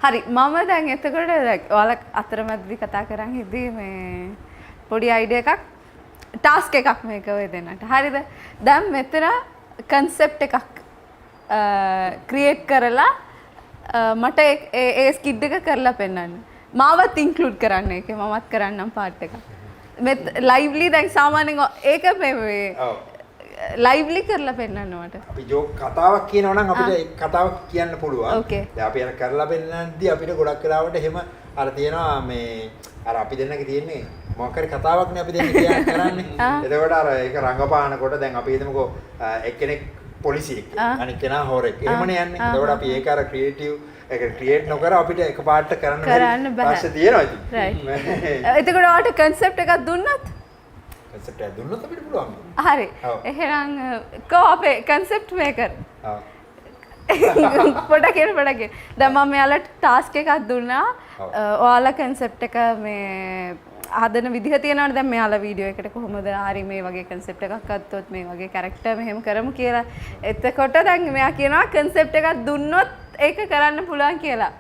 හරි මම දැන් එතකොට ඔයාලා අතරමැදි කතා කරන් හිටියේ මේ පොඩි අයිඩියා එකක් ටාස්ක් එකක් මේක ඔය දෙන්නට. හරිද? දැන් මෙතන concept එකක් ක්‍රියේට් කරලා මට ඒ ස්කිඩ් එක කරලා පෙන්නන්න. මාවත් ඉන්ක්ලූඩ් කරන්න ඒකේ මමත් කරන්නම් පාර්ට් එකක්. මේ ලයිව්ලි දැන් සාමාන්‍යයෙන් ඒක මේ ලයිව්ලි කරලා පෙන්නන්න මට. අපි ජෝක් කතාවක් කියනවා නම් අපිට ඒ කතාව කියන්න පුළුවන්. Okay. දැන් අපි අර කරලා පෙන්නන්නදී අපිට ගොඩක් වෙලාවට එහෙම අර තියෙනවා මේ අර අපි දෙන්නගේ තියෙන්නේ මොකක් හරි කතාවක්නේ අපි දෙන්න කරන්නේ. එතකොට අර ඒක රංගපානකොට දැන් අපි හිතමුකෝ එක්කෙනෙක් පොලිසියෙක් අනිත් කෙනා හොරෙක්. එහෙමනේ යන්නේ. එතකොට අපි ඒක අර ක්‍රියේටිව් ඒක ක්‍රියේට් නොකර අපිට එකපාරට කරන්න බෑ. ප්‍රශ්න තියෙනවා ඉතින්. රයිට්. එතකොට ඔයාලට concept එකක් දුන්නත් concept එක දුන්නොත් අපිට පුළුවන්. හරි. එහෙනම් කෝ අපේ concept maker. ඔව්. පොඩක් දැන් මම මෙයාලට ටාස්ක් එකක් දුන්නා. ඔයාලා concept එක මේ හදන විදිහ තියෙනවනේ දැන් මෙයාලා වීඩියෝ එකට කොහොමද හරි මේ වගේ concept එකක් ගත්තොත් මේ වගේ character මෙහෙම කරමු කියලා. එතකොට දැන් මෙයා කියනවා concept එකක් දුන්නොත් ඒක කරන්න පුළුවන් කියලා.